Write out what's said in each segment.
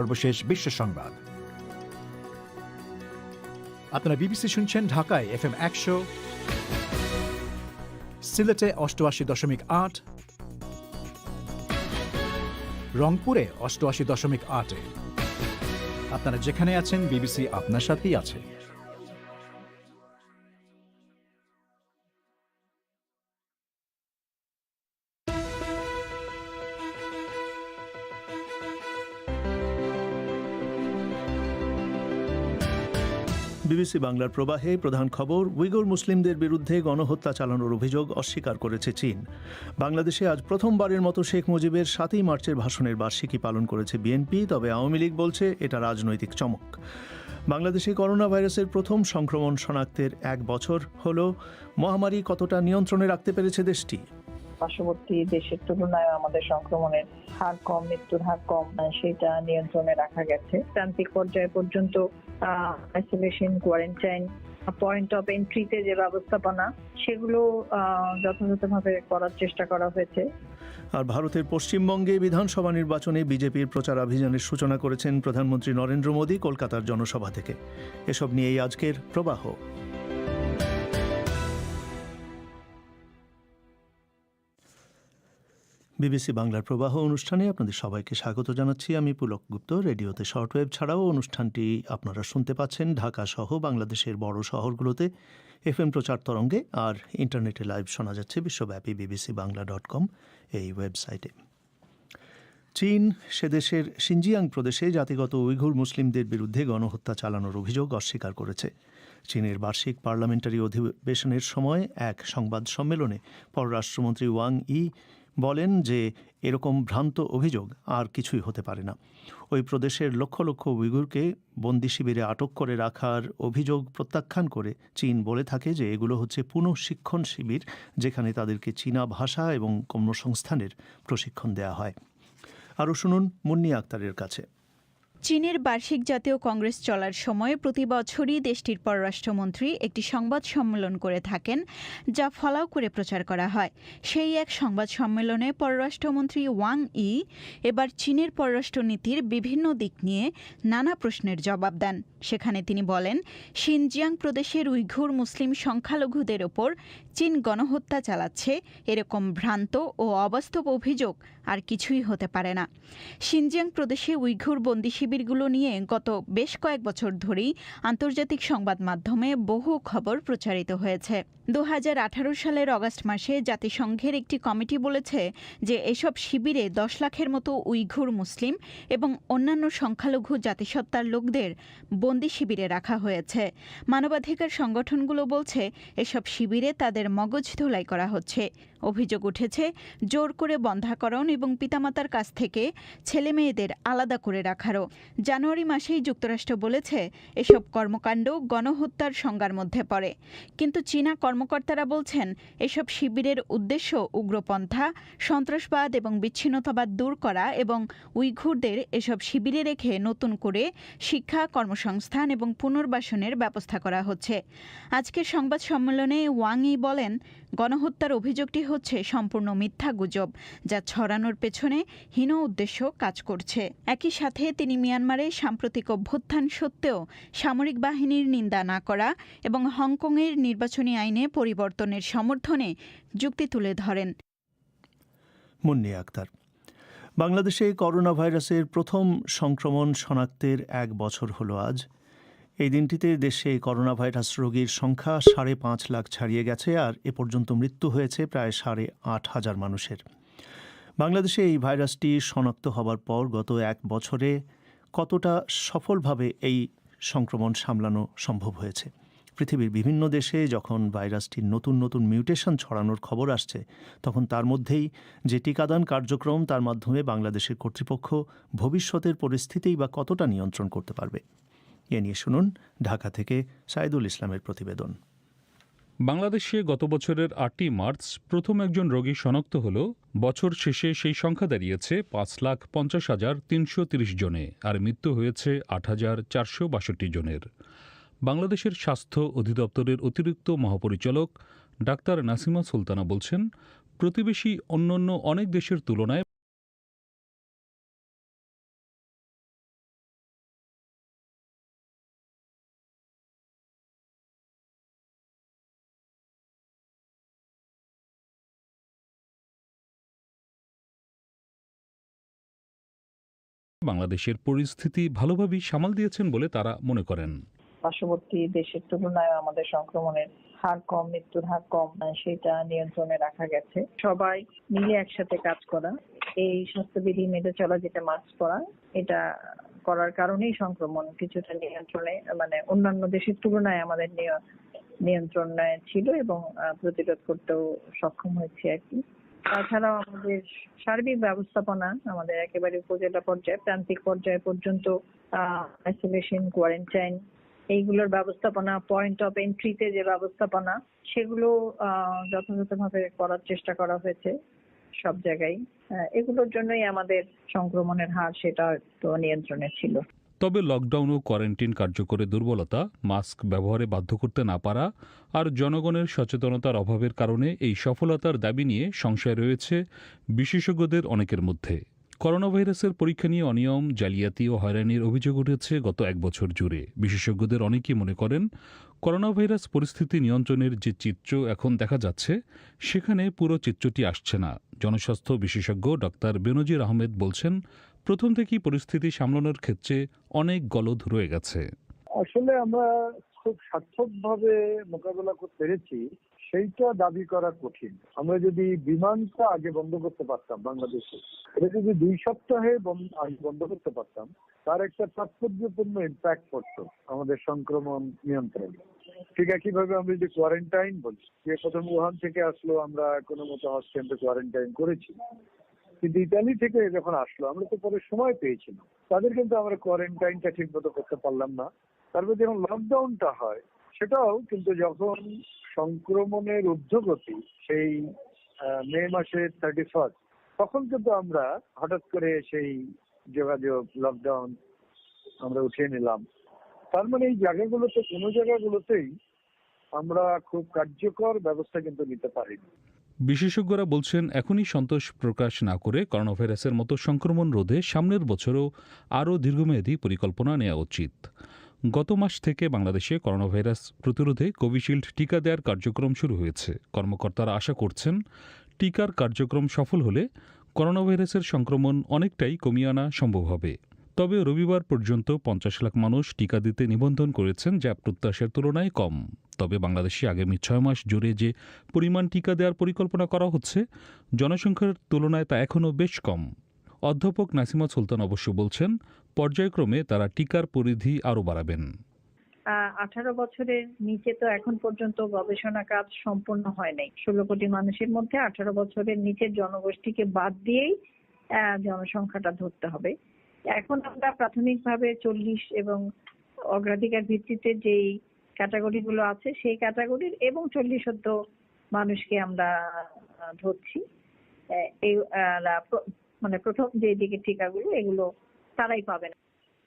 সর্বশেষ বিশ্ব সংবাদ। আপনারা বিবিসি শুনছেন ঢাকায় FM 100, সিলেটে 88.8, রংপুরে 88.8। আপনারা যেখানে আছেন বিবিসি আপনার সাথেই আছে। বিবিসি বাংলার প্রবাহে প্রধান খবর, উইগুর মুসলিমদের বিরুদ্ধে গণহত্যা চালানোর অভিযোগ অস্বীকার করেছে চীন। বাংলাদেশে আজ প্রথমবারের মতো শেখ মুজিবের 7ই মার্চের ভাষণের বার্ষিকী পালন করেছে বিএনপি, তবে আওয়ামী লীগ বলছে এটা রাজনৈতিক চমক। বাংলাদেশে করোনা ভাইরাসের প্রথম সংক্রমণ শনাক্তের 1 বছর হল। মহামারী কতটা নিয়ন্ত্রণে রাখতে পেরেছে দেশটি? পার্শ্ববর্তী দেশের তুলনায় আমাদের সংক্রমণের হার কম, মৃত্যুর হার কম, সেটা নিয়ন্ত্রণে রাখা গেছে। প্রান্তিক পর্যায়ে পর্যন্ত আইসোলেশন, কোয়ারেন্টাইন, পয়েন্ট অফ এন্ট্রিতে যে ব্যবস্থাপনা, সেগুলো যথাযথভাবে করার চেষ্টা করা হয়েছে। আর ভারতের পশ্চিমবঙ্গে বিধানসভা নির্বাচনে বিজেপির প্রচারাভিযানের সূচনা করেছেন প্রধানমন্ত্রী নরেন্দ্র মোদী কলকাতার জনসভা থেকে। এসব নিয়েই আজকের প্রবাহ। বিবিসি বাংলার প্রবাহ অনুষ্ঠানে আপনাদের সবাইকে স্বাগত জানাচ্ছি। আমি পুলক গুপ্ত। রেডিওতে শর্টওয়েভ ছাড়াও অনুষ্ঠানটি আপনারা শুনতে পাচ্ছেন ঢাকা সহ বাংলাদেশের বড় শহরগুলোতে FM প্রচার তরঙ্গে, আর ইন্টারনেটে লাইভ শোনা যাচ্ছে বিশ্বব্যাপী bbcbangla.com এই ওয়েবসাইটে। চীন সে দেশের সিনজিয়াং প্রদেশে জাতিগত উইঘুর মুসলিমদের বিরুদ্ধে গণহত্যা চালানোর অভিযোগ অস্বীকার করেছে। চীনের বার্ষিক পার্লামেন্টারি অধিবেশনের সময় এক সংবাদ সম্মেলনে পররাষ্ট্রমন্ত্রী ওয়াং ই বলেন যে এরকম ভ্রান্ত অভিযোগ আর কিছুই হতে পারে না। ওই প্রদেশের লক্ষ লক্ষ উইগুরকে বন্দি শিবিরে আটক করে রাখার অভিযোগ প্রত্যাখ্যান করে চীন বলে থাকে যে এগুলো হচ্ছে পুনঃশিক্ষণ শিবির, যেখানে তাদেরকে চীনা ভাষা এবং কর্মসংস্থানের প্রশিক্ষণ দেওয়া হয়। আরও শুনুন মুন্নি আক্তারের কাছে। চীনের বার্ষিক জাতীয় কংগ্রেস চলার সময় প্রতি বছরই দেশটির পররাষ্ট্রমন্ত্রী একটি সংবাদ সম্মেলন করে থাকেন, যা ফলাও করে প্রচার করা হয়। সেই এক সংবাদ সম্মেলনে পররাষ্ট্রমন্ত্রী ওয়াং ই এবার চীনের পররাষ্ট্রনীতির বিভিন্ন দিক নিয়ে নানা প্রশ্নের জবাব দেন। সেখানে তিনি বলেন, সিনজিয়াং প্রদেশের উইঘুর মুসলিম সংখ্যালঘুদের ওপর চীন গণহত্যা চালাচ্ছে, এরকম ভ্রান্ত ও অবাস্তব অভিযোগ আর কিছুই হতে পারে না। সিনজিয়াং প্রদেশে উইঘুর বন্দি শিবিরগুলো নিয়ে গত বেশ কয়েক বছর ধরেই আন্তর্জাতিক সংবাদ মাধ্যমে বহু খবর প্রচারিত হয়েছে। 2018 সালের অগাস্ট মাসে জাতিসংঘের একটি কমিটি বলেছে যে এসব শিবিরে 10 লাখের মতো উইঘুর মুসলিম এবং অন্যান্য সংখ্যালঘু জাতিসত্তার লোকদের বন্দি শিবিরে রাখা হয়েছে। মানবাধিকার সংগঠনগুলো বলছে এসব শিবিরে তাদের মগজ ধোলাই করা হচ্ছে। অভিযোগ উঠেছে জোর করে বন্ধ্যাকরণ এবং পিতামাতার কাছ থেকে ছেলে মেয়েদের আলাদা করে রাখারও। জানুয়ারি মাসেই যুক্তরাষ্ট্র বলেছে এসব কর্মকাণ্ড গণহত্যার সংজ্ঞার মধ্যে পড়ে। কিন্তু চীনা কর্মকর্তারা বলছেন এসব শিবিরের উদ্দেশ্য উগ্রপন্থা, সন্ত্রাসবাদ এবং বিচ্ছিন্নতাবাদ দূর করা এবং উইঘুরদের এসব শিবিরে রেখে নতুন করে শিক্ষা, কর্মসংস্থান এবং পুনর্বাসনের ব্যবস্থা করা হচ্ছে। আজকের সংবাদ সম্মেলনে ওয়াং ই বলেন, গণহত্যার অভিযোগটি হচ্ছে সম্পূর্ণ মিথ্যা গুজব, যা ছড়ানোর পেছনে হীন উদ্দেশ্য কাজ করছে। একই সাথে তিনি মিয়ানমারে সাম্প্রতিক অভ্যুত্থান সত্ত্বেও সামরিক বাহিনীর নিন্দা না করা এবং হংকংয়ের নির্বাচনী আইনে পরিবর্তনের সমর্থনে যুক্তি তুলে ধরেন। মুন্নি আক্তার। বাংলাদেশে করোনা ভাইরাসের প্রথম সংক্রমণ শনাক্তের 1 বছর হলো আজ। এই দিনটিতে দেশে করোনা ভাইরাস রোগীর সংখ্যা 5.5 লাখ ছাড়িয়ে গেছে, আর এ পর্যন্ত মৃত্যু হয়েছে প্রায় 8,500 মানুষের। বাংলাদেশে এই ভাইরাসটি শনাক্ত হবার পর গত 1 বছরে কতটা সফলভাবে এই সংক্রমণ সামলানো সম্ভব হয়েছে? পৃথিবীর বিভিন্ন দেশে যখন ভাইরাসটির নতুন নতুন মিউটেশন ছড়ানোর খবর আসছে, তখন তার মধ্যেই যে টিকাদান কার্যক্রম, তার মাধ্যমে বাংলাদেশের কর্তৃপক্ষ ভবিষ্যতের পরিস্থিতিই বা কতটা নিয়ন্ত্রণ করতে পারবে, এ নিয়ে শুনুন ঢাকা থেকে সাইদুল ইসলামের প্রতিবেদন। বাংলাদেশে গত বছরের 8ই মার্চ প্রথম একজন রোগী শনাক্ত হল। বছর শেষে সেই সংখ্যা দাঁড়িয়েছে 5,50,330 জনে, আর মৃত্যু হয়েছে 8,462 জনের। বাংলাদেশের স্বাস্থ্য অধিদপ্তরের অতিরিক্ত মহাপরিচালক ডাক্তার নাসিমা সুলতানা বলছেন, প্রতিবেশী অন্যান্য অনেক দেশের তুলনায় বাংলাদেশের পরিস্থিতি ভালোভাবেই সামাল দিয়েছেন বলে তারা মনে করেন। পার্শ্ববর্তী দেশের তুলনায় আমাদের সংক্রমণের হার কম, মৃত্যুর হার কম, সেটা নিয়ন্ত্রণে রাখা গেছে। সবাই মিলে একসাথে কাজ করা, এই স্বাস্থ্যবিধি মেনে চলা, যেটা মাস্ক পরা, এটা করার কারণেই সংক্রমণ কিছুটা নিয়ন্ত্রণে, মানে অন্যান্য দেশের তুলনায় আমাদের নিয়ন্ত্রণে ছিল এবং প্রতিরোধ করতেও সক্ষম হয়েছে আর কি। তাছাড়াও আমাদের সার্বিক ব্যবস্থাপনা, আমাদের একেবারে উপজেলা পর্যায়ে, প্রান্তিক পর্যায়ে পর্যন্ত আইসোলেশন, কোয়ারেন্টাইন, এইগুলোর ব্যবস্থাপনা, পয়েন্ট অফ এন্ট্রিতে যে ব্যবস্থাপনা, সেগুলো যথাযথভাবে করার চেষ্টা করা হয়েছে সব জায়গায়। এগুলোর জন্যই আমাদের সংক্রমণের হার সেটা তো নিয়ন্ত্রণে ছিল। তবে লকডাউন ও কোয়ারেন্টিন কার্যকরে দুর্বলতা, মাস্ক ব্যবহারে বাধ্য করতে না পারা আর জনগণের সচেতনতার অভাবের কারণে এই সফলতার দাবি নিয়ে সংশয় রয়েছে বিশেষজ্ঞদের অনেকের মধ্যে। করোনা ভাইরাসের পরীক্ষা নিয়ে অনিয়ম, জালিয়াতি ও হয়রানির অভিযোগ উঠেছে গত এক বছর জুড়ে। বিশেষজ্ঞদের অনেকেই মনে করেন, করোনা ভাইরাস পরিস্থিতি নিয়ন্ত্রণের যে চিত্র এখন দেখা যাচ্ছে, সেখানে পুরো চিত্রটি আসছে না। জনস্বাস্থ্য বিশেষজ্ঞ ডক্টর বেনজির আহমেদ বলছেন, প্রথম থেকেই পরিস্থিতি সামলানোর ক্ষেত্রে অনেক গলদ রয়ে গেছে। আসলে আমরা খুব সার্থকভাবে মোকাবেলা করতে পেরেছি, সেইটা দাবি করা কঠিন। আমরা যদি বিমানটা আগে বন্ধ করতে পারতাম বাংলাদেশে, এটা যদি 2 সপ্তাহে বন্ধ করতে পারতাম, তার একটা তাৎপর্যপূর্ণ ইম্প্যাক্ট পড়তো আমাদের সংক্রমণ নিয়ন্ত্রণে। ঠিক একইভাবে আমরা যদি কোয়ারেন্টাইন বলি, যে প্রথম উহান থেকে আসলো, আমরা কোনো মতো হস্টেলে কোয়ারেন্টাইন করেছি, কিন্তু ইতালি থেকে যখন আসলো আমরা তো পরে সময় পেয়েছিলাম, তাদের কিন্তু আমরা কোয়ারেন্টাইনটা ঠিক মতো করতে পারলাম না। তারপর যখন লকডাউনটা হয়, সেটাও কিন্তু যখন সংক্রমণের ঊর্ধ্বগতি সেই মে মাসের 31, তখন কিন্তু আমরা হঠাৎ করে সেই যোগাযোগ লকডাউন আমরা উঠিয়ে নিলাম। তার মানে এই জায়গাগুলোতে, কোনো জায়গাগুলোতেই আমরা খুব কার্যকর ব্যবস্থা কিন্তু নিতে পারিনি। বিশেষজ্ঞরা বলছেন, এখনই সন্তোষ প্রকাশ না করে করোনা ভাইরাসের মতো সংক্রমণ রোধে সামনের বছরও আরও দীর্ঘমেয়াদী পরিকল্পনা নেওয়া উচিত। গত মাস থেকে বাংলাদেশে করোনা ভাইরাস প্রতিরোধে কোভিশিল্ড টিকা দেওয়ার কার্যক্রম শুরু হয়েছে। কর্মকর্তারা আশা করছেন, টিকার কার্যক্রম সফল হলে করোনা ভাইরাসের সংক্রমণ অনেকটাই কমিয়ে আনা সম্ভব হবে। তবে রবিবার পর্যন্ত 50 লাখ মানুষ টিকা দিতে নিবন্ধন করেছেন, যা প্রত্যাশার তুলনায় কম। তবে বাংলাদেশে আগামী 6 মাস জুড়ে যে পরিমাণ টিকা দেওয়ার পরিকল্পনা করা হচ্ছে, জনসংখ্যার তুলনায় তা এখনও বেশ কম। অধ্যাপক নাসিমা সুলতানা অবশ্য বলছেন, পর্যায়ক্রমে তারা টিকার পরিধি আরও বাড়াবেন। 18 বছরের নিচে তো এখন পর্যন্ত গবেষণা কাজ সম্পূর্ণ হয় নাই। 16 কোটি মানুষের মধ্যে 18 বছরের নিচের জনগোষ্ঠীকে বাদ দিয়েই জনসংখ্যাটা ধরতে হবে। এখন আমরা প্রাথমিকভাবে 40 এবং অগ্রাধিকার ভিত্তিতে যেই ক্যাটাগরিগুলো আছে, সেই ক্যাটাগরির এবং 40 মানুষকে আমরা ধরছি। এই মানে প্রথম যে দিকে টিকাগুলো, এগুলো তারাই পাবেন।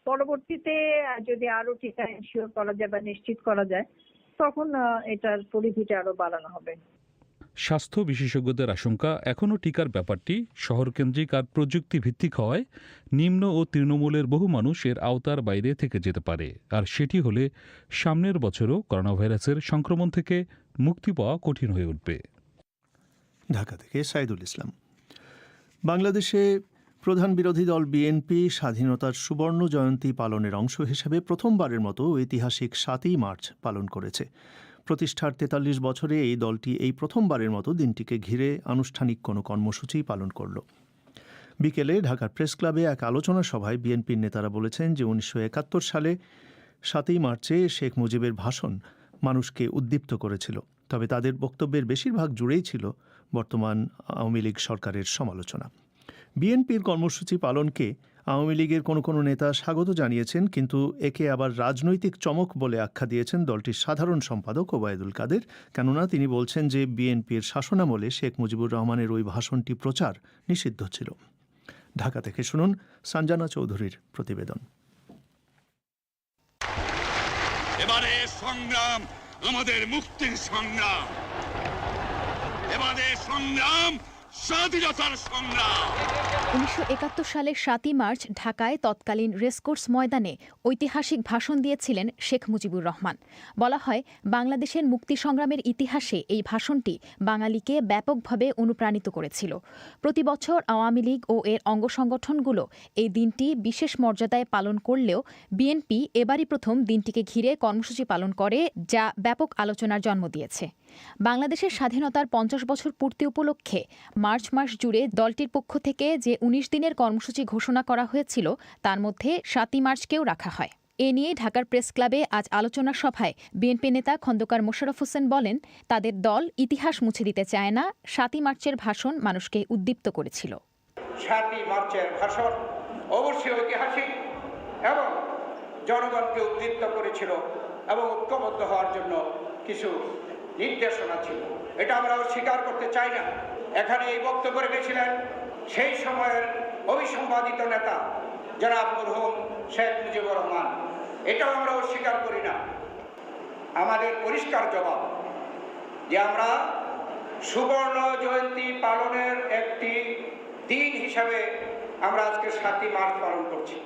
পরবর্তীতে যদি আরো টিকা এনশিওর করা যায় বা নিশ্চিত করা যায়, তখন এটার পরিধিটা আরো বাড়ানো হবে। স্বাস্থ্য বিশেষজ্ঞদের আশঙ্কা, এখনও টিকার ব্যাপারটি শহরকেন্দ্রিক আর প্রযুক্তি ভিত্তিক হওয়ায় নিম্ন ও তৃণমূলের বহু মানুষ এর আওতার বাইরে থেকে যেতে পারে। আর সেটি হলে সামনের বছরও করোনা ভাইরাসের সংক্রমণ থেকে মুক্তি পাওয়া কঠিন হয়ে উঠবে। ঢাকা থেকে সাইদুল ইসলাম। বাংলাদেশে প্রধান বিরোধী দল বিএনপি স্বাধীনতার সুবর্ণ জয়ন্তী পালনের অংশ হিসেবে প্রথমবারের মতো ঐতিহাসিক 7ই মার্চ পালন করেছে। প্রতিষ্ঠার 43 বছরে এই দলটি এই প্রথমবারের মতো দিনটিকে ঘিরে আনুষ্ঠানিক কোনো কর্মসূচি পালন করল। বিকেলে ঢাকার প্রেস ক্লাবে এক আলোচনা সভায় বিএনপির নেতারা বলেছেন যে 1971 সালে 7ই মার্চে শেখ মুজিবের ভাষণ মানুষকে উদ্দীপ্ত করেছিল, তবে তাদের বক্তব্যের বেশিরভাগ জুড়েই ছিল বর্তমান আওয়ামী লীগ সরকারের সমালোচনা। বিএনপির কর্মসূচি পালনকে আওয়ামী লীগের কোনো নেতা স্বাগত জানিয়েছেন, কিন্তু একে আবার রাজনৈতিক চমক বলে আখ্যা দিয়েছেন দলটির সাধারণ সম্পাদক ওবায়দুল কাদের। কেননা তিনি বলছেন যে বিএনপির শাসনামলে শেখ মুজিবুর রহমানের ওই ভাষণটি প্রচার নিষিদ্ধ ছিল। ঢাকা থেকে শুনুন সঞ্জনা চৌধুরীর প্রতিবেদন। এবারে সংগ্রাম আমাদের মুক্তির সংগ্রাম, এবারে সংগ্রাম স্বাধীনতার সংগ্রাম। 1971 সালের 7ই মার্চ ঢাকায় তৎকালীন রেসকোর্স ময়দানে ঐতিহাসিক ভাষণ দিয়েছিলেন শেখ মুজিবুর রহমান। বলা হয়, বাংলাদেশের মুক্তি সংগ্রামের ইতিহাসে এই ভাষণটি বাঙালিকে ব্যাপকভাবে অনুপ্রাণিত করেছিল। প্রতি বছর আওয়ামী লীগ ও এর অঙ্গ সংগঠনগুলো এই দিনটি বিশেষ মর্যাদায় পালন করলেও বিএনপি এবারই প্রথম দিনটিকে ঘিরে কর্মসূচি পালন করে, যা ব্যাপক আলোচনার জন্ম দিয়েছে। বাংলাদেশের স্বাধীনতার 50 বছর পূর্তি উপলক্ষে মার্চ মাস জুড়ে দলটির পক্ষ থেকে যে 19 দিনের কর্মসূচি ঘোষণা করা হয়েছিল, তার মধ্যে 7ই মার্চকেও রাখা হয়। এ নিয়ে ঢাকার প্রেস ক্লাবে আজ আলোচনা সভায় বিএনপি নেতা খন্দকার মোশাররফ হোসেন বলেন, তাদের দল ইতিহাস মুছে দিতে চায় না। 7ই মার্চের ভাষণ মানুষকে উদ্দীপ্ত করেছিল। 7ই মার্চের ভাষণ অবশ্যই ঐতিহাসিক এবং জনগণকে উদ্দীপ্ত করেছিল এবং ঐক্যবদ্ধ হওয়ার জন্য কিছু নির্দেশনা ছিল। এটা আমরা অস্বীকার করতে চাই না। এখানে এই বক্তব্য রেখেছিলেন সেই সময়ের অবিসংবাদিত নেতা জনাব মরহুম শেখ মুজিবুর রহমান। এটাও আমরা অস্বীকার করি না। আমাদের পরিষ্কার জবাব যে আমরা সুবর্ণ জয়ন্তী পালনের একটি দিন হিসাবে আমরা আজকে 7ই মার্চ পালন করছি।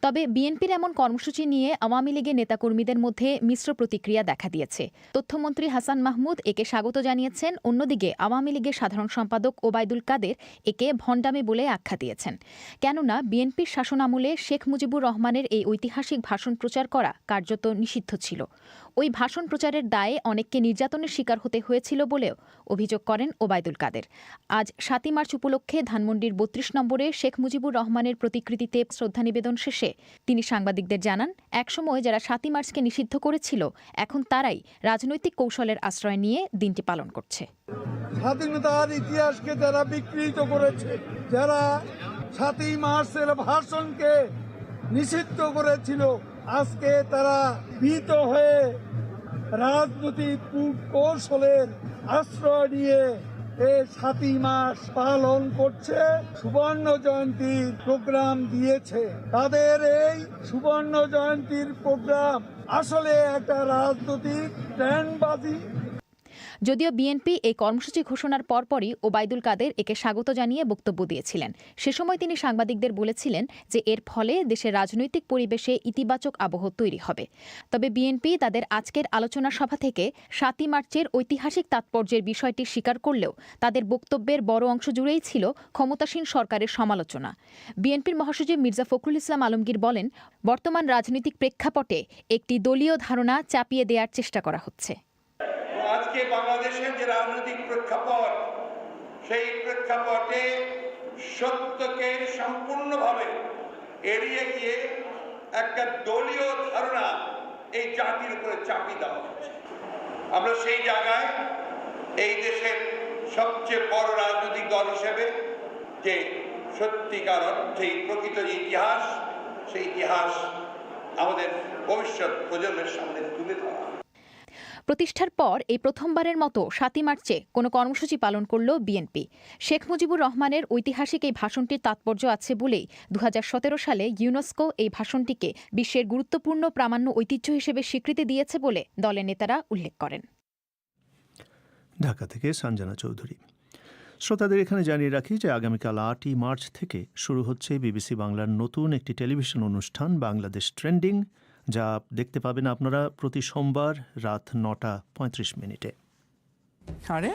তবে বিএনপির এমন কর্মসূচি নিয়ে আওয়ামী লীগের নেতাকর্মীদের মধ্যে মিশ্র প্রতিক্রিয়া দেখা দিয়েছে। তথ্যমন্ত্রী হাসান মাহমুদ একে স্বাগত জানিয়েছেন, অন্যদিকে আওয়ামী লীগের সাধারণ সম্পাদক ওবায়দুল কাদের একে ভণ্ডামি বলে আখ্যা দিয়েছেন। কেননা বিএনপির শাসনামলে শেখ মুজিবুর রহমানের এই ঐতিহাসিক ভাষণ প্রচার করা কার্যত নিষিদ্ধ ছিল। ওই ভাষণ প্রচারের দায়ে অনেককে নির্যাতনের শিকার হতে হয়েছিল বলেও অভিযোগ করেন ওবায়দুল কাদের। আজ 7ই মার্চ উপলক্ষে ধানমন্ডির 32 নম্বরে শেখ মুজিবুর রহমানের প্রতিকৃতিতে শ্রদ্ধা নিবেদন শেষে তিনি সাংবাদিকদের জানান, একসময় যারা 7ই মার্চকে নিষিদ্ধ করেছিল, এখন তারাই রাজনৈতিক কৌশলের আশ্রয় নিয়ে দিনটি পালন করছে। স্বাধীনতার ইতিহাসকে যারা বিকৃত করেছে, যারা 7ই মার্চের ভাষণকে নিষিদ্ধ করেছিল, আজকে তারা ভীত হয়ে রাজনৈতিক কৌশলের আশ্রয় নিয়ে এই 7ই মার্চ পালন করছে, সুবর্ণ জয়ন্তীর প্রোগ্রাম দিয়েছে। তাদের এই সুবর্ণ জয়ন্তীর প্রোগ্রাম আসলে একটা রাজনৈতিক ট্রেন্ডবাজি। যদিও বিএনপি এই কর্মসূচি ঘোষণার পরপরই ওবায়দুল কাদের একে স্বাগত জানিয়ে বক্তব্য দিয়েছিলেন। সে সময় তিনি সাংবাদিকদের বলেছিলেন যে এর ফলে দেশের রাজনৈতিক পরিবেশে ইতিবাচক আবহ তৈরি হবে। তবে বিএনপি তাদের আজকের আলোচনা সভা থেকে 7ই মার্চের ঐতিহাসিক তাৎপর্যের বিষয়টি স্বীকার করলেও তাদের বক্তব্যের বড় অংশ জুড়েই ছিল ক্ষমতাসীন সরকারের সমালোচনা। বিএনপির মহাসচিব মির্জা ফখরুল ইসলাম আলমগীর বলেন, বর্তমান রাজনৈতিক প্রেক্ষাপটে একটি দলীয় ধারণা চাপিয়ে দেওয়ার চেষ্টা করা হচ্ছে। আজকে বাংলাদেশের যে রাজনৈতিক প্রেক্ষাপট, সেই প্রেক্ষাপটে সত্যকে সম্পূর্ণভাবে এড়িয়ে গিয়ে একটা দলীয় ধারণা এই জাতির উপরে চাপিয়ে দেওয়া হচ্ছে। আমরা সেই জায়গায় এই দেশের সবচেয়ে বড় রাজনৈতিক দল হিসেবে যে সত্যিকার অর্থে প্রকৃত যে ইতিহাস, সেই ইতিহাস আমাদের ভবিষ্যৎ প্রজন্মের সামনে তুলে ধরা। প্রতিষ্ঠার পর এই প্রথমবারের মতো 7ই মার্চে কোনো কর্মসূচি পালন করল বিএনপি। শেখ মুজিবুর রহমানের ঐতিহাসিক এই ভাষণটির তাৎপর্য আছে বলেই 2017 সালে ইউনেস্কো এই ভাষণটিকে বিশ্বের গুরুত্বপূর্ণ প্রামাণ্য ঐতিহ্য হিসেবে স্বীকৃতি দিয়েছে বলে দলের নেতারা উল্লেখ করেন। ঢাকা থেকে সঞ্জনা চৌধুরী। শ্রোতাদের এখানে জানিয়ে রাখি যে আগামীকাল 8ই মার্চ থেকে শুরু হচ্ছে বিবিসি বাংলার নতুন একটি টেলিভিশন অনুষ্ঠান বাংলাদেশ ট্রেন্ডিং, যা দেখতে পাবেন আপনারা প্রতি সোমবার রাত 9:35। আরে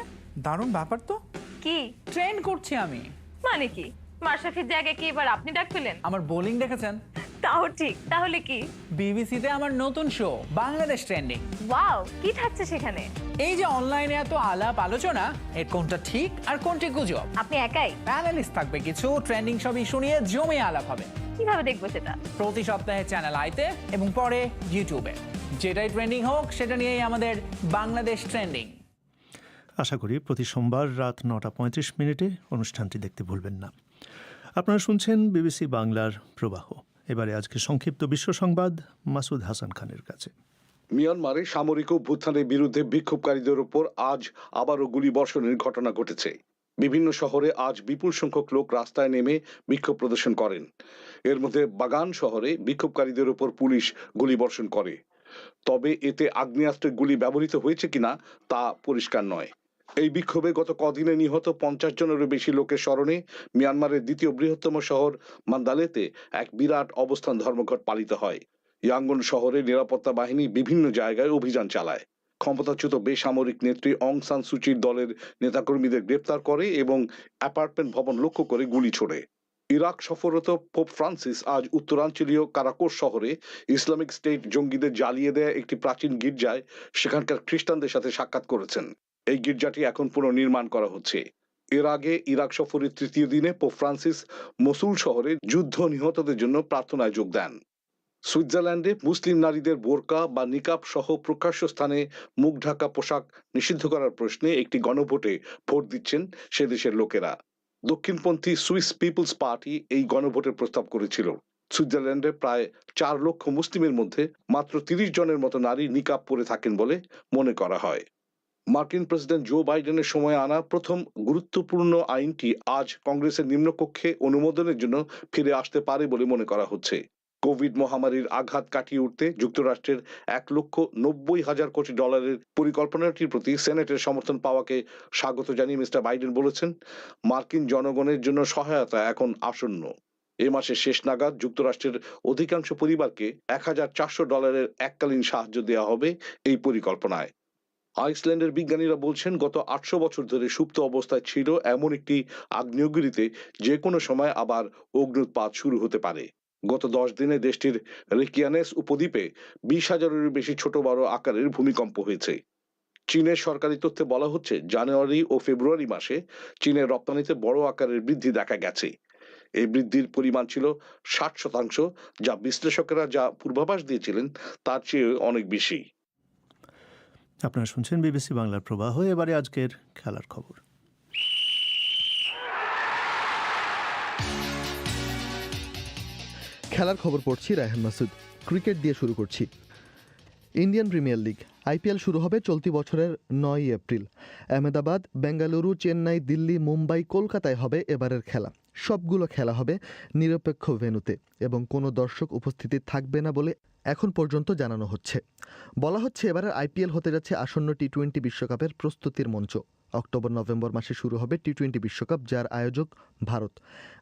দারুণ ব্যাপার তো। কি ট্রেন করছি আমি? মানে কি, মাশরাফির জায়গায় কি এবার আপনি ডাক পেলেন? আমার বোলিং দেখেছেন? তাও ঠিক। তাহলে কি? বিবিসিতে আমার নতুন শো বাংলাদেশ ট্রেন্ডিং। ওয়াও, কি থাকছে সেখানে? এই যে অনলাইনে এত আলাপ আলোচনা, এর কোনটা ঠিক আর কোনটি গুজব। আপনি একাই? প্যানেলিস্ট থাকবে কিছু, ট্রেন্ডিং সব ইস্যু নিয়ে জমে আলাপ হবে। কিভাবে দেখবো সেটা? প্রতি সপ্তাহে চ্যানেল আইতে এবং পরে ইউটিউবে। যেটাই ট্রেন্ডিং হোক সেটা নিয়েই আমাদের বাংলাদেশ ট্রেন্ডিং। আশা করি প্রতি সোমবার রাত 9:35 অনুষ্ঠানটি দেখতে ভুলবেন না। আপনারা শুনছেন বিবিসি বাংলার প্রবাহ। এবারে আজকে সংক্ষিপ্ত বিশ্ব সংবাদ মাসুদ হাসান খানের কাছে। মিয়ানমারে সামরিক অভ্যুত্থানের বিরুদ্ধে বিক্ষোভকারীদের উপর আজ আবারও গুলিবর্ষণের ঘটনা ঘটেছে। বিভিন্ন শহরে আজ বিপুল সংখ্যক লোক রাস্তায় নেমে বিক্ষোভ প্রদর্শন করেন। এর মধ্যে বাগান শহরে বিক্ষোভকারীদের উপর পুলিশ গুলিবর্ষণ করে। তবে এতে আগ্নেয়াস্ত্রের গুলি ব্যবহৃত হয়েছে কিনা তা পরিষ্কার নয়। এই বিক্ষোভে গত কদিনে নিহত 50 জনেরও বেশি লোকের স্মরণে মিয়ানমারের দ্বিতীয় বৃহত্তম শহর মান্দালেতে এক বিরাট অবস্থান ধর্মঘট পালিত হয়। ইয়াঙ্গুন শহরে নিরাপত্তা বাহিনী বিভিন্ন জায়গায় অভিযান চালায়, ক্ষমতাচ্যুত বেসামরিক নেত্রী অং সান সুচির দলের নেতাকর্মীদের গ্রেপ্তার করে এবং অ্যাপার্টমেন্ট ভবন লক্ষ্য করে গুলি ছোড়ে। ইরাক সফররত পোপ ফ্রান্সিস আজ উত্তরাঞ্চলীয় কারাকোস শহরে ইসলামিক স্টেট জঙ্গিদের জ্বালিয়ে দেয়া একটি প্রাচীন গির্জায় সেখানকার খ্রিস্টানদের সাথে সাক্ষাৎ করেছেন। এই গির্জাটি এখন পুনর্নির্মাণ করা হচ্ছে। এর আগে ইরাক সফরের তৃতীয় দিনে পোপ ফ্রান্সিস মসুল শহরে যুদ্ধ নিহতদের জন্য প্রার্থনায় যোগ দেন। সুইজারল্যান্ডে মুসলিম নারীদের বোরকা বা নিকাব সহ প্রকাশ্য স্থানে মুখ ঢাকা পোশাক নিষিদ্ধ করার প্রশ্নে একটি গণভোটে ভোট দিচ্ছেন সে দেশের লোকেরা। দক্ষিণপন্থী সুইস পিপলস পার্টি এই গণভোটের প্রস্তাব করেছিল। সুইজারল্যান্ডে প্রায় 4 লক্ষ মুসলিমের মধ্যে মাত্র 30 জনের মতো নারী নিকাব পরে থাকেন বলে মনে করা হয়। মার্কিন প্রেসিডেন্ট জো বাইডেনের সময় আনা প্রথম গুরুত্বপূর্ণ আইনটি আজ কংগ্রেসের নিম্নকক্ষে অনুমোদনের জন্য ফিরে আসতে পারে বলে মনে করা হচ্ছে। কোভিড মহামারীর আঘাত কাটিয়ে উঠতে যুক্তরাষ্ট্রের $1,90,000 কোটি পরিকল্পনাটির প্রতি সেনেটের সমর্থন পাওয়াকে স্বাগত জানিয়ে মিস্টার বাইডেন বলেছেন, মার্কিন জনগণের জন্য সহায়তা এখন আসন্ন। এ মাসের শেষ নাগাদ যুক্তরাষ্ট্রের অধিকাংশ পরিবারকে $1,400 এককালীন সাহায্য দেওয়া হবে এই পরিকল্পনায়। আইসল্যান্ডের বিজ্ঞানীরা বলছেন, গত 800 বছর ধরে সুপ্ত অবস্থায় ছিল এমন একটি আগ্নেয়গিরিতে যে কোনো সময় আবার অগ্ন্যুৎপাত শুরু হতে পারে। গত 10 দিনে দেশটির রেকিয়ানেস উপদ্বীপে 20,000-এরও বেশি ছোট বড় আকারের ভূমিকম্প হয়েছে। চীনের সরকারি তথ্যে বলা হচ্ছে, জানুয়ারি ও ফেব্রুয়ারি মাসে চীনের রপ্তানিতে বড় আকারের বৃদ্ধি দেখা গেছে। এই বৃদ্ধির পরিমাণ ছিল 60%, যা বিশ্লেষকেরা যা পূর্বাভাস দিয়েছিলেন তার চেয়ে অনেক বেশি। আপনারা শুনছেন বিবিসি বাংলার প্রবাহ। এবারে আজকের খেলার খবর। খেলার খবর পড়ছি রায়হান মাসুদ। ক্রিকেট দিয়ে শুরু করছি। ইন্ডিয়ান প্রিমিয়ার লিগ আইপিএল শুরু হবে চলতি বছরের 9 এপ্রিল। আহমেদাবাদ, বেঙ্গালুরু, চেন্নাই, দিল্লি, মুম্বাই, কলকাতায় হবে এবারের খেলা। সবগুলো খেলা হবে নিরপেক্ষ ভেন্যুতে এবং কোনো দর্শক উপস্থিতি থাকবে না বলে এখন পর্যন্ত জানানো হচ্ছে। বলা হচ্ছে, এবারের আইপিএল হতে যাচ্ছে আসন্ন টি-20 বিশ্বকাপের প্রস্তুতির মঞ্চ। অক্টোবর-নভেম্বর মাসে শুরু হবে টি-20 বিশ্বকাপ, যার আয়োজক ভারত।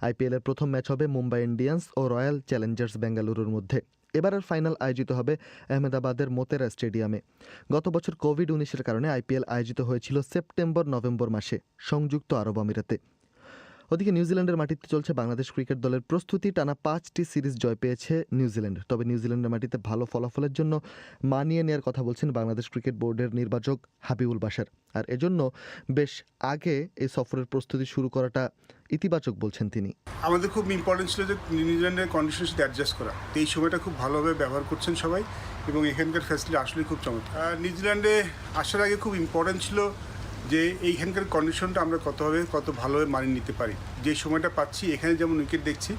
আইপিএলের প্রথম ম্যাচ হবে মুম্বাই ইন্ডিয়ান্স ও রয়্যাল চ্যালেঞ্জার্স বেঙ্গালুরুর মধ্যে। এবারের ফাইনাল আয়োজিত হবে আহমেদাবাদের মোতেরা স্টেডিয়ামে। গত বছর কোভিড-19-এর কারণে আইপিএল আয়োজিত হয়েছিল সেপ্টেম্বর-নভেম্বর মাসে সংযুক্ত আরব আমিরাতে। ওদিকে নিউজিল্যান্ডের মাটিতে চলছে বাংলাদেশ ক্রিকেট দলের প্রস্তুতি। টানা 5টি সিরিজ জয় পেয়েছে নিউজিল্যান্ড। তবে নিউজিল্যান্ডের মাটিতে ভালো ফলাফলের জন্য মানিয়ে নেওয়ার কথা বলছেন বাংলাদেশ ক্রিকেট বোর্ডের নির্বাচক হাবিবুল বাশার। আর এজন্য বেশ আগে এই সফরের প্রস্তুতি শুরু করাটা ইতিবাচক বলছেন তিনি। আমাদের খুব ইম্পর্টেন্ট ছিল যে নিউজিল্যান্ডের কন্ডিশনের সাথে অ্যাডজাস্ট করা। এই সময়টা খুব ভালোভাবে ব্যবহার করছেন সবাই এবং এখানকার ফ্যাসিলিটি আসলে খুব চমৎকার। নিউজিল্যান্ডে আসার আগে খুব ইম্পর্টেন্ট ছিল যে এইখানকার কন্ডিশনটা আমরা কত ভালোভাবে মানিয়ে নিতে পারি। যে সময়টা পাচ্ছি এখানে যেমন উইকেট দেখছি,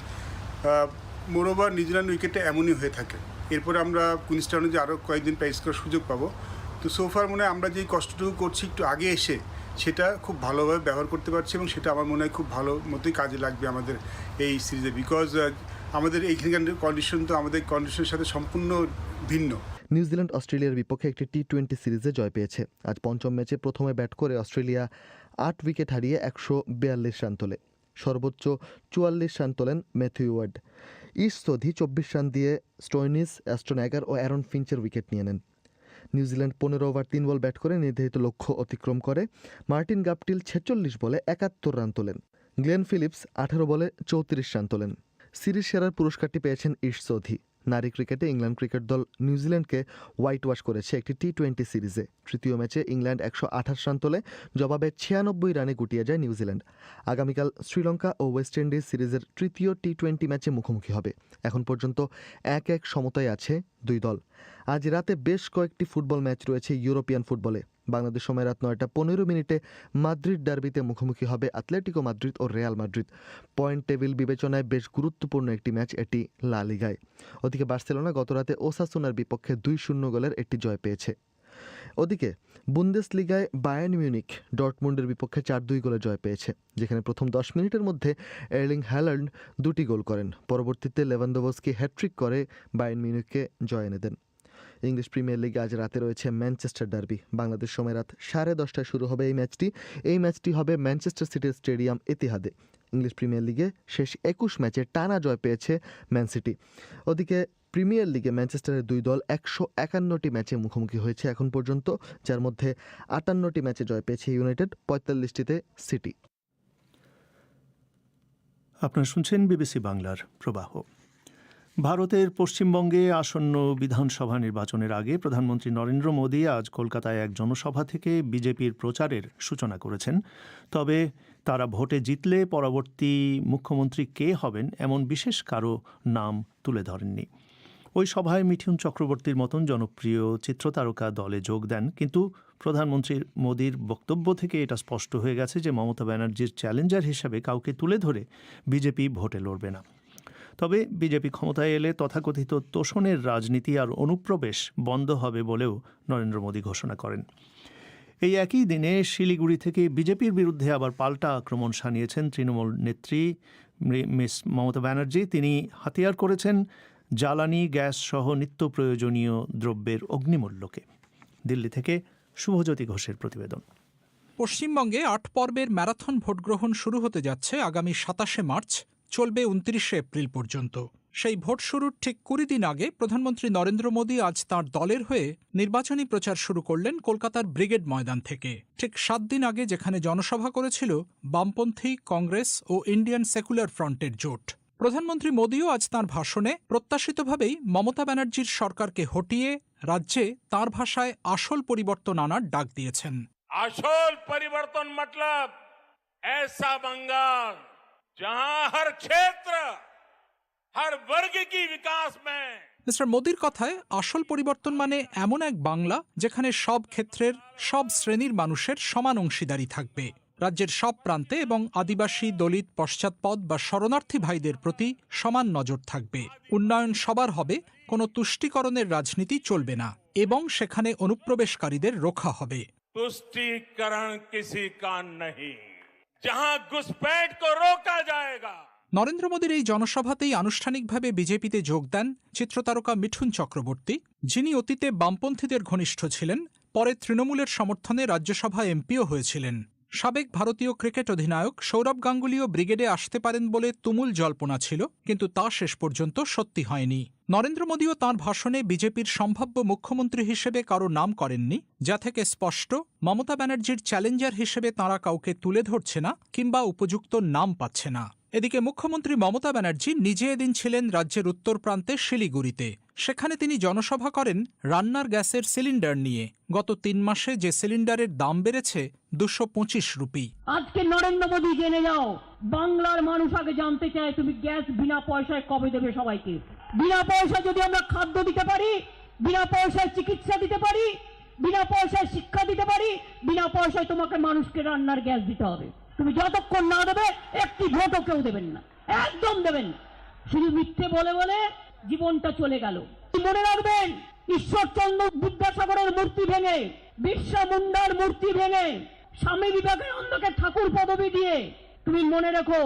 মোরওভার নিউজিল্যান্ড উইকেটটা এমনই হয়ে থাকে। এরপরে আমরা কুইন্সটাউনে যে আরও কয়েকদিন প্র্যাকটিস করার সুযোগ পাবো। তো সোফার মনে হয় আমরা যেই কষ্টটুকু করছি একটু আগে এসে সেটা খুব ভালোভাবে ব্যবহার করতে পারছি এবং সেটা আমার মনে হয় খুব ভালো মতোই কাজে লাগবে আমাদের এই সিরিজে। বিকজ আমাদের এইখানকার কন্ডিশন তো আমাদের কন্ডিশনের সাথে সম্পূর্ণ ভিন্ন। নিউজিল্যান্ড অস্ট্রেলিয়ার বিপক্ষে একটি টি-20 সিরিজে জয় পেয়েছে। আজ পঞ্চম ম্যাচে প্রথমে ব্যাট করে অস্ট্রেলিয়া 8 উইকেট হারিয়ে 142 রান তোলে। সর্বোচ্চ 44 রান তোলেন ম্যাথিউ ওয়ার্ড। ইশ সোধি 24 রান দিয়ে স্টোয়নিস, অ্যাস্টন এগার ও অ্যারন ফিঞ্চের উইকেট নিয়ে নেন। নিউজিল্যান্ড 15 ওভার 3 বল ব্যাট করে নির্ধারিত লক্ষ্য অতিক্রম করে। মার্টিন গাপটিল 46 বলে 71 রান তোলেন। গ্লেন ফিলিপস 18 বলে 34 রান তোলেন। সিরিজ সেরার পুরস্কারটি পেয়েছেন ইশ সোধি। নারী ক্রিকেটে ইংল্যান্ড ক্রিকেট দল নিউজিল্যান্ডকে হোয়াইট ওয়াশ করেছে একটি টি-20 সিরিজে। তৃতীয় ম্যাচে ইংল্যান্ড 128 রান তোলে, জবাবে 96 রানে গুটিয়ে যায় নিউজিল্যান্ড। আগামীকাল শ্রীলঙ্কা ও ওয়েস্ট ইন্ডিজ সিরিজের তৃতীয় টি-20 ম্যাচে মুখোমুখি হবে। এখন পর্যন্ত 1-1 সমতায় আছে দুই দল। আজ রাতে বেশ কয়েকটি ফুটবল ম্যাচ রয়েছে ইউরোপিয়ান ফুটবলে। বাংলাদেশ সময় রাত 9:15 মাদ্রিদ ডার্বিতে মুখোমুখি হবে আতলেটিকো মাদ্রিদ ও রিয়াল মাদ্রিদ। পয়েন্ট টেবিল বিবেচনায় বেশ গুরুত্বপূর্ণ একটি ম্যাচ এটি লা লিগায়। ওদিকে বার্সেলোনা গতরাতে ওসাসুনার বিপক্ষে 2-0 গোলের একটি জয় পেয়েছে। ওদিকে বুন্দেসলিগায় বায়ার্ন মিউনিখ ডর্টমুন্ডের বিপক্ষে 4-2 গোলে জয় পেয়েছে, যেখানে প্রথম 10 মিনিটের মধ্যে এর্লিং হ্যালান্ড 2টি গোল করেন। পরবর্তীতে লেভানডোভস্কি হ্যাট্রিক করে বায়ার্ন মিউনিখকে জয় এনে দেন। ইংলিশ প্রিমিয়ার লিগে আজ রাতে রয়েছে ম্যানচেস্টার ডার্বি। বাংলাদেশ সময় রাত 10:30 শুরু হবে এই ম্যাচটি। এই ম্যাচটি হবে ম্যানচেস্টার সিটির স্টেডিয়াম এতিহাদে। ইংলিশ প্রিমিয়ার লিগে শেষ 21 ম্যাচে টানা জয় পেয়েছে ম্যান সিটি। ওদিকে প্রিমিয়ার লিগে ম্যানচেস্টারের দুই দল 151টি ম্যাচে মুখোমুখি হয়েছে এখন পর্যন্ত, যার মধ্যে 58টি ম্যাচে জয় পেয়েছে ইউনাইটেড, 45টিতে সিটি। আপনারা শুনছেন বিবিসি বাংলার প্রবাহ। ভারতের পশ্চিমবঙ্গে আসন্ন বিধানসভা নির্বাচনের আগে প্রধানমন্ত্রী নরেন্দ্র মোদী আজ কলকাতায় এক জনসভা থেকে বিজেপির প্রচারের সূচনা করেছেন। তবে তারা ভোটে জিতলে পরবর্তী মুখ্যমন্ত্রী কে হবেন এমন বিশেষ কারো নাম তুলে ধরেননি। ওই সভায় মিঠুন চক্রবর্তীর মতন জনপ্রিয় চিত্রতারকা দলে যোগ দেন, কিন্তু প্রধানমন্ত্রী মোদীর বক্তব্য থেকে এটা স্পষ্ট হয়ে গেছে যে মমতা ব্যানার্জির চ্যালেঞ্জার হিসাবে কাউকে তুলে ধরে বিজেপি ভোটে লড়বে না। তবে বিজেপি ক্ষমতায় এলে তথাকথিত তোষণের রাজনীতি আর অনুপ্রবেশ বন্ধ হবে বলেও নরেন্দ্র মোদী ঘোষণা করেন। এই একই দিনে শিলিগুড়ি থেকে বিজেপির বিরুদ্ধে আবার পাল্টা আক্রমণ শানিয়েছেন তৃণমূল নেত্রী মিস মমতা ব্যানার্জি। তিনি হাতিয়ার করেছেন জ্বালানি, গ্যাস সহ নিত্য প্রয়োজনীয় দ্রব্যের অগ্নিমূল্যকে। দিল্লি থেকে শুভজ্যোতি ঘোষের প্রতিবেদন। পশ্চিমবঙ্গে ৮ পর্বের ম্যারাথন ভোটগ্রহণ শুরু হতে যাচ্ছে আগামী ২৭শে মার্চ, চলবে ২৯শে এপ্রিল পর্যন্ত। সেই ভোট শুরুর ঠিক ২০ দিন আগে প্রধানমন্ত্রী নরেন্দ্র মোদী আজ তাঁর দলের হয়ে নির্বাচনী প্রচার শুরু করলেন কলকাতার ব্রিগেড ময়দান থেকে। ঠিক ৭ দিন আগে যেখানে জনসভা করেছিল বামপন্থী, কংগ্রেস ও ইন্ডিয়ান সেকুলার ফ্রন্টের জোট। প্রধানমন্ত্রী মোদীও আজ তাঁর ভাষণে প্রত্যাশিতভাবেই মমতা ব্যানার্জির সরকারকে হটিয়ে রাজ্যে তাঁর ভাষায় আসল পরিবর্তন আনার ডাক দিয়েছেন। আসল পরিবর্তন मतलब ऐसा बंगाल जहां हर क्षेत्र हर वर्ग की विकास में। মিস্টার মোদীর কথায় আসল পরিবর্তন মানে এমন এক বাংলা যেখানে সব ক্ষেত্রের সব শ্রেণীর মানুষের সমান অংশীদারি থাকবে। রাজ্যের সব প্রান্তে এবং আদিবাসী, দলিত, পশ্চাৎপদ বা শরণার্থী ভাইদের প্রতি সমান নজর থাকবে। উন্নয়ন সবার হবে, কোনো তুষ্টিকরণের রাজনীতি চলবে না এবং সেখানে অনুপ্রবেশকারীদের রক্ষা হবে। तुष्टीकरण किसी का नहीं, जहां घुसपैठ को रोका जाएगा। নরেন্দ্র মোদীর এই জনসভাতেই আনুষ্ঠানিকভাবে বিজেপিতে যোগ দেন চিত্রতারকা মিঠুন চক্রবর্তী, যিনি অতীতে বামপন্থীদের ঘনিষ্ঠ ছিলেন, পরে তৃণমূলের সমর্থনে রাজ্যসভা এমপিও হয়েছিলেন। সাবেক ভারতীয় ক্রিকেট অধিনায়ক সৌরভ গাঙ্গুলিও ব্রিগেডে আসতে পারেন বলে তুমুল জল্পনা ছিল, কিন্তু তা শেষ পর্যন্ত সত্যি হয়নি। নরেন্দ্র মোদীও তাঁর ভাষণে বিজেপির সম্ভাব্য মুখ্যমন্ত্রী হিসেবে কারো নাম করেননি, যা থেকে স্পষ্ট মমতা ব্যানার্জির চ্যালেঞ্জার হিসেবে তাঁরা কাউকে তুলে ধরছে না কিংবা উপযুক্ত নাম পাচ্ছে না। এদিকে মুখ্যমন্ত্রী মমতা ব্যানার্জি নিজে এদিন ছিলেন রাজ্যের উত্তর প্রান্তে শিলিগুড়িতে। সেখানে তিনি জনসভা করেন রান্নার গ্যাসের সিলিন্ডার নিয়ে। গত ৩ মাসে যে সিলিন্ডারের দাম বেড়েছে ২২৫ রুপি। আজকে নরেন্দ্র মোদী জেনে যাও, বাংলার মানুষ আগে জানতে চায় তুমি গ্যাস বিনা পয়সায় কবে দেবে সবাইকে। বিনা পয়সায় যদি আমরা খাদ্য দিতে পারি, বিনা পয়সায় চিকিৎসা দিতে পারি, বিনা পয়সায় শিক্ষা দিতে পারি, বিনা পয়সায় তোমাকে মানুষকে রান্নার গ্যাস দিতে হবে। তুমি যতক্ষণ না দেবে একটি ভোটও কেউ দেবেন না, একদম দেবেন না। শুধু মিথ্যে বলে বলে জীবনটা চলে গেল। মনে রাখবেন, ঈশ্বরচন্দ্র বিদ্যাসাগরের মূর্তি ভেঙে, বিরসা মুন্ডার মূর্তি ভেঙে, স্বামী বিবেকানন্দকে ঠাকুর পদবি দিয়ে তুমি মনে রেখো,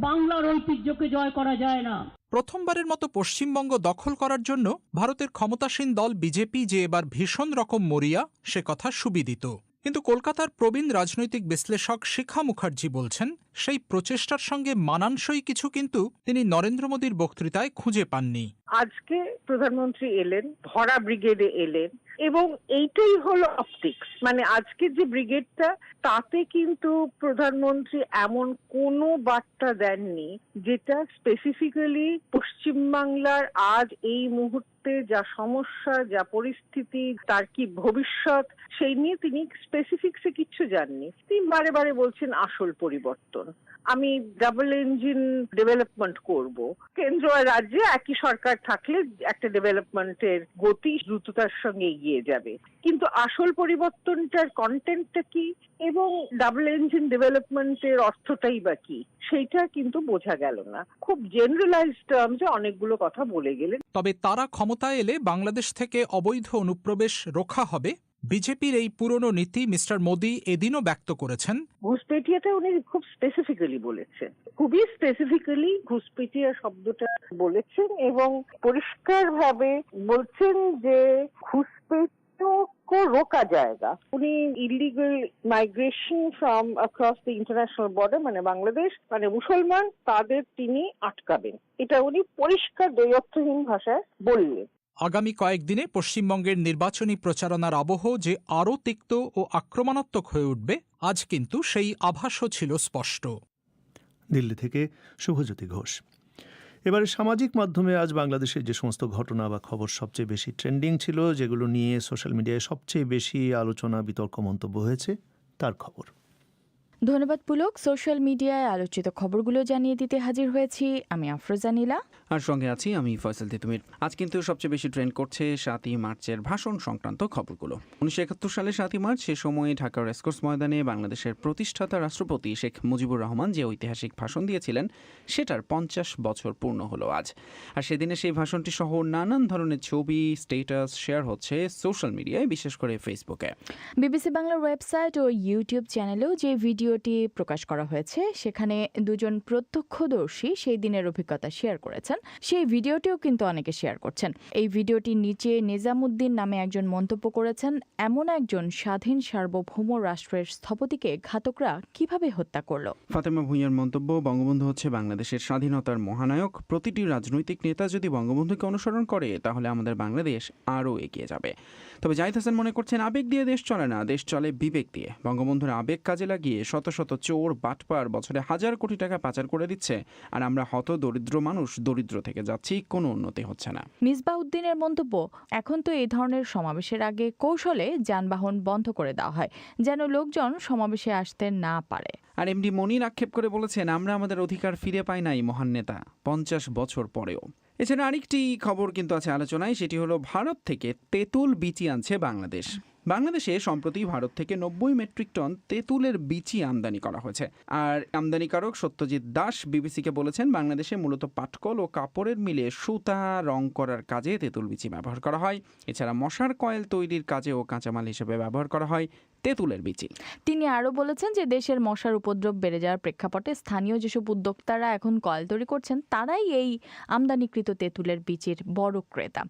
বাংলার ঐতিহ্যকে জয় করা যায় না। প্রথমবারের মতো পশ্চিমবঙ্গ দখল করার জন্য ভারতের ক্ষমতাসীন দল বিজেপি যে এবার ভীষণ রকম মরিয়া, সে কথা সুবিদিত। কিন্তু কলকাতার প্রবীণ রাজনৈতিক বিশ্লেষক শিখা মুখার্জি বলছেন, সেই প্রচেষ্টার সঙ্গে মানানসই কিছু কিন্তু তিনি নরেন্দ্র মোদীর বক্তৃতায় খুঁজে পাননি। আজকে প্রধানমন্ত্রী এলেন, ভরা ব্রিগেডে এলেন, এবং এইটাই হলো অপটিক্স। মানে আজকের যে ব্রিগেডটা, তাতে কিন্তু প্রধানমন্ত্রী এমন কোনো বার্তা দেননি যেটা স্পেসিফিক্যালি পশ্চিমবাংলার আজ এই মুহূর্তে যা সমস্যা, যা পরিস্থিতি, তার কি ভবিষ্যৎ, সেই নিয়ে তিনি স্পেসিফিক্সে কিচ্ছু জাননি। তিনি বারে বারে বলছেন আসল পরিবর্তন, আমি ডাবল ইঞ্জিন ডেভেলপমেন্ট করব। কেন্দ্র আর রাজ্যে একই সরকার থাকলে একটা ডেভেলপমেন্টের গতি দ্রুততার সঙ্গে এগিয়ে যাবে, কিন্তু আসল পরিবর্তনটার কন্টেন্টটা কি এবং ডাবল ইঞ্জিন ডেভেলপমেন্টের অর্থটাই বা কি, সেইটা কিন্তু বোঝা গেল না। খুব জেনারেলাইজড টার্মসে অনেকগুলো কথা বলে গেলেন। তবে তারা ক্ষমতায় এলে বাংলাদেশ থেকে অবৈধ অনুপ্রবেশ রোখা হবে, বিজেপির এই পুরনো নীতি মিস্টার মোদি এদিনও ব্যক্ত করেছেন। ঘুষপেটিয়াটা উনি খুব স্পেসিফিক্যালি বলেছেন, খুবই স্পেসিফিক্যালি ঘুষপেটিয়া শব্দটা বলেছেন এবং পরিষ্কার ভাবে বলছেন যে ঘুষপেটিয়া को रोका जाएगा। উনি illegal migration from across the international border মানে বাংলাদেশ মানে মুসলমান তাদের তিনি আটকাবেন, এটা উনি পরিষ্কার দ্বৈঅর্থহীন ভাষায় বললেন। আগামী কয়েকদিনে পশ্চিমবঙ্গের নির্বাচনী প্রচারণার আবহ যে আরও তিক্ত ও আক্রমণাত্মক হয়ে উঠবে, আজ কিন্তু সেই আভাসও ছিল স্পষ্ট। দিল্লি থেকে শুভজ্যোতি ঘোষ। এবারে সামাজিক মাধ্যমে আজ বাংলাদেশের যে সমস্ত ঘটনা বা খবর সবচেয়ে বেশি ট্রেন্ডিং ছিল, যেগুলো নিয়ে সোশ্যাল মিডিয়ায় সবচেয়ে বেশি আলোচনা বিতর্ক মন্তব্য হয়েছে, তার খবর। ধন্যবাদ পুলক। সোশ্যাল মিডিয়ায় আলোচিত খবরগুলো জানিয়ে দিতে হাজির হয়েছি আমি আফরোজা নীলা, আর সঙ্গে আছি আমি ফয়সাল তিতুমির। আজ কিন্তু সবচেয়ে বেশি ট্রেন্ড করছে 7ই মার্চের ভাষণ সংক্রান্ত খবরগুলো। 1971 সালে 7ই মার্চ, সে সময়ে ঢাকার রেসকোর্স ময়দানে বাংলাদেশের প্রতিষ্ঠাতা রাষ্ট্রপতি শেখ মুজিবুর রহমান যে ঐতিহাসিক ভাষণ দিয়েছিলেন, সেটার 50 বছর পূর্ণ হলো আজ। আর সেদিনে সেই ভাষণটি সহ নানান ধরনের ছবি, স্ট্যাটাস শেয়ার হচ্ছে সোশ্যাল মিডিয়ায়, বিশেষ করে ফেসবুকে। বিবিসি বাংলার ওয়েবসাইট ও ইউটিউব চ্যানেলেও যে ভিডিওটি প্রকাশ করা হয়েছে, সেখানে দুজন প্রত্যক্ষদর্শী সেই দিনের অভিজ্ঞতা শেয়ার করেছেন। সেই ভিডিওটিও কিন্তু অনেকে শেয়ার করছেন। এই ভিডিওটির নিচে নিজামুদ্দিন নামে একজন মন্তব্য করেছেন, এমন একজন স্বাধীন সার্বভৌম রাষ্ট্রের স্থপতিকে ঘাতকরা কিভাবে হত্যা করল। ফাতেমা ভূঁইয়ার মন্তব্য, বঙ্গবন্ধু হচ্ছে বাংলাদেশের স্বাধীনতার মহানায়ক। প্রতিটি রাজনৈতিক নেতা যদি বঙ্গবন্ধুকে অনুসরণ করে, তাহলে আমাদের বাংলাদেশ আরও এগিয়ে যাবে। তবে জাহিদ হাসান মনে করছেন, আবেগ দিয়ে দেশ চলে না, দেশ চলে বিবেক দিয়ে। বঙ্গবন্ধুর আবেগ কাজে লাগিয়ে শত শত চোর বাটপার বছরে হাজার কোটি টাকা পাচার করে দিচ্ছে, আর আমরা হত দরিদ্র মানুষ দরিদ্র থেকে যাচ্ছি, কোনো উন্নতি হচ্ছে না। মিসবাউদ্দিনের মন্তব্য, এখন তো এই ধরনের সমাবেশের আগে কৌশলে যানবাহন বন্ধ করে দেওয়া হয়, যেন লোকজন সমাবেশে আসতে না পারে। আর এমডি মনির আক্ষেপ করে বলেছেন, আমরা আমাদের অধিকার ফিরে পাই নাই মহান নেতা 50 বছর পরেও। এছাড়া আরেকটি খবর কিন্তু আছে আলোচনায়, সেটি হলো ভারত থেকে তেঁতুল বিচি আনছে বাংলাদেশ। বাংলাদেশে সম্প্রতি ভারত থেকে 90 মেট্রিক টন তেঁতুলের বিচি আমদানি করা হয়েছে। আর আমদানিকারক সত্যজিৎ দাস বিবিসিকে বলেছেন, বাংলাদেশে মূলত পাটকল ও কাপড়ের মিলে সুতা রং করার কাজে তেঁতুল বিচি ব্যবহার করা হয়। এছাড়া মশার কয়েল তৈরির কাজেও কাঁচামাল হিসেবে ব্যবহার করা হয় তেঁতুলের বিচি। তিনি আরও বলেছেন যে দেশের মশার উপদ্রব বেড়ে যাওয়ার প্রেক্ষাপটে স্থানীয় যেসব উদ্যোক্তারা এখন কয়েল তৈরি করছেন, তারাই এই আমদানিকৃত তেঁতুলের বিচির বড় ক্রেতা।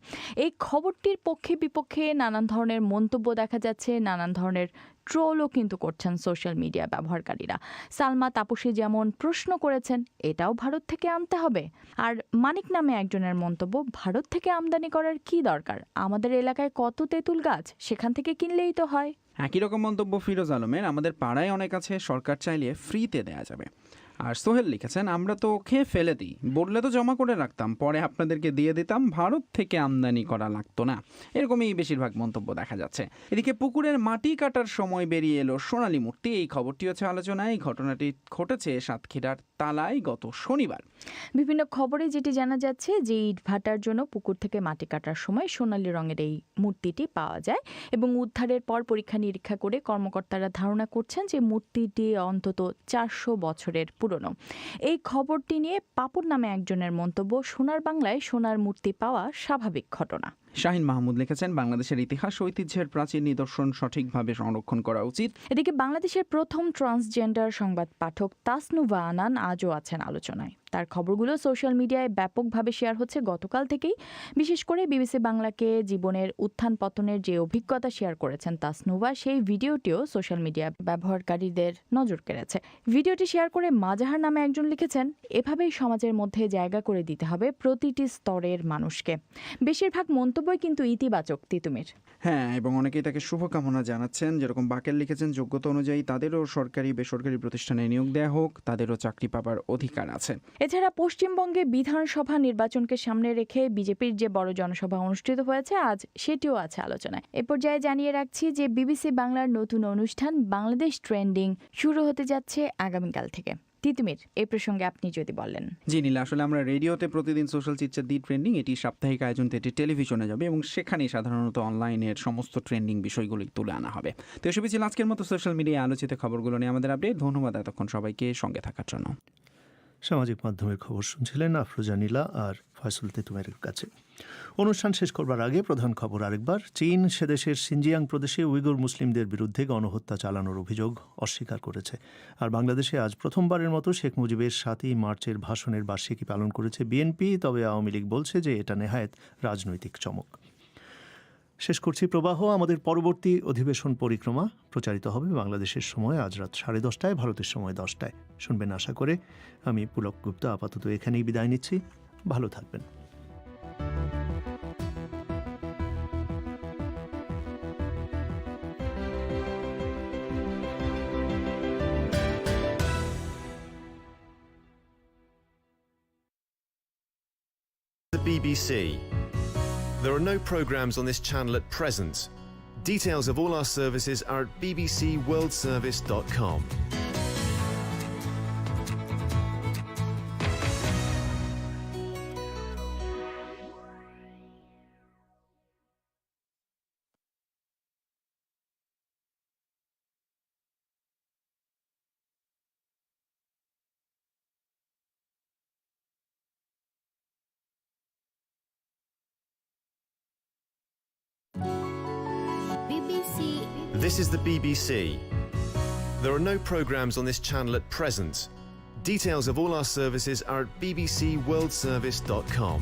এই খবরটির পক্ষে বিপক্ষে নানান ধরনের মন্তব্য দেখা যাচ্ছে, নানান ধরনের ট্রোলও কিন্তু করছেন সোশ্যাল মিডিয়া ব্যবহারকারীরা। সালমা তাপসী যেমন প্রশ্ন করেছেন, এটাও ভারত থেকে আনতে হবে। আর মানিক নামে একজনের মন্তব্য, ভারত থেকে আমদানি করার কি দরকার, আমাদের এলাকায় কত তেঁতুল গাছ, সেখান থেকে কিনলেই তো হয়। একই রকম মন্তব্য ফিরোজ আলমের, আমাদের পাড়ায় অনেক আছে, সরকার চাইলে ফ্রিতে দেয়া যাবে। আর সোহেল লিখেছেন, আমরা তো খেয়ে ফেলে দিই, বললে তো জমা করে রাখতাম, পরে আপনাদেরকে দিয়ে দিতাম, ভারত থেকে আমদানি করা লাগতো না। এরকমই বেশিরভাগ মন্তব্য দেখা যাচ্ছে। এদিকে পুকুরের মাটি কাটার সময় বেরিয়ে এলো সোনালী মূর্তি। এই খবরটি হচ্ছে আলোচনায়। এই ঘটনাটি ঘটেছে সাতক্ষীরার তালায় গত শনিবার। বিভিন্ন খবরে যেটি জানা যাচ্ছে যে ইট ভাটার জন্য পুকুর থেকে মাটি কাটার সময় সোনালী রঙের এই মূর্তিটি পাওয়া যায় এবং উদ্ধারের পর পরীক্ষা নিরীক্ষা করে কর্মকর্তারা ধারণা করছেন যে মূর্তিটি অন্তত 400 বছরের পুরনো। এই খবরটি নিয়ে পাপড় নামে একজনের মন্তব্য, সোনার বাংলায় সোনার মূর্তি পাওয়া স্বাভাবিক ঘটনা। শাহিন মাহমুদ লিখেছেন, বাংলাদেশের ইতিহাস ঐতিহ্যের প্রাচীন নিদর্শন সঠিকভাবে সংরক্ষণ করা উচিত। এদিকে বাংলাদেশের প্রথম ট্রান্সজেন্ডার সংবাদ পাঠক তাসনুভা আনান আজও আছেন আলোচনায়। তার খবরগুলো সোশ্যাল মিডিয়ায় ব্যাপকভাবে শেয়ার হচ্ছে গতকাল থেকেই। বিশেষ করে বিবিসি বাংলাকে জীবনের উত্থান পতনের যে অভিজ্ঞতা শেয়ার করেছেন তাসনুভা, সেই ভিডিওটিও সোশ্যাল মিডিয়া ব্যবহারকারীদের নজর কেড়েছে। ভিডিওটি শেয়ার করে মাজাহার নামে একজন লিখেছেন, এভাবেই সমাজের মধ্যে জায়গা করে দিতে হবে প্রতিটি স্তরের মানুষকে। বেশিরভাগ মন্তব্যই কিন্তু ইতিবাচক তিতুমির। হ্যাঁ, এবং অনেকেই তাকে শুভকামনা জানাচ্ছেন। যেরকম বাকের লিখেছেন, যোগ্যতা অনুযায়ী তাদেরও সরকারি বেসরকারি প্রতিষ্ঠানে নিয়োগ দেওয়া হোক, তাদেরও চাকরি পাবার অধিকার আছে। এছাড়া পশ্চিমবঙ্গে বিধানসভা নির্বাচনকে সামনে রেখে বিজেপির যে বড় জনসভা অনুষ্ঠিত হয়েছে আজ, সেটিও আছে আলোচনায়। এ পর্যায়ে জানিয়ে রাখছি যে বিবিসি বাংলার নতুন অনুষ্ঠান বাংলাদেশ ট্রেন্ডিং শুরু হতে যাচ্ছে আগামীকাল থেকে। তিতুমির, এই প্রসঙ্গে আপনি যদি বলেন। জি নীলা, আসলে আমরা রেডিওতে প্রতিদিন সোশ্যাল চিটচাট দি ট্রেন্ডিং, এটি সাপ্তাহিক আয়োজন, এটি টেলিভিশনে যাবে এবং সেখানেই সাধারণত অনলাইনের সমস্ত ট্রেন্ডিং বিষয়গুলি তুলে আনা হবে। তো এসবই ছিল আজকের মতো সোশ্যাল মিডিয়ায় আলোচিত খবরগুলো নিয়ে আমাদের আপডেট। ধন্যবাদ এতক্ষণ সবাইকে সঙ্গে থাকার জন্য। সামাজিক মাধ্যমের খবর শুনছিলেন আফরোজা নীলা আর ফয়সল তেতুমের কাছে। অনুষ্ঠান শেষ করবার আগে প্রধান খবর আরেকবার। চীন সেদেশের সিনজিয়াং প্রদেশে উইগুর মুসলিমদের বিরুদ্ধে গণহত্যা চালানোর অভিযোগ অস্বীকার করেছে। আর বাংলাদেশে আজ প্রথমবারের মতো শেখ মুজিবের 7ই মার্চের ভাষণের বার্ষিকী পালন করেছে বিএনপি, তবে আওয়ামী লীগ বলছে যে এটা নেহায়েত রাজনৈতিক চমক। শেষ করছি প্রবাহ। আমাদের পরবর্তী অধিবেশন পরিক্রমা প্রচারিত হবে বাংলাদেশের সময় আজ রাত 10:30, ভারতের সময় 10টায়। শুনবেন আশা করে। আমি পুলক গুপ্তা আপাতত এখানেই বিদায় নিচ্ছি। ভালো থাকবেন। The BBC. There are no programmes on this channel at present. Details of all our services are at bbcworldservice.com. This is the BBC. There are no programmes on this channel at present. Details of all our services are at bbcworldservice.com.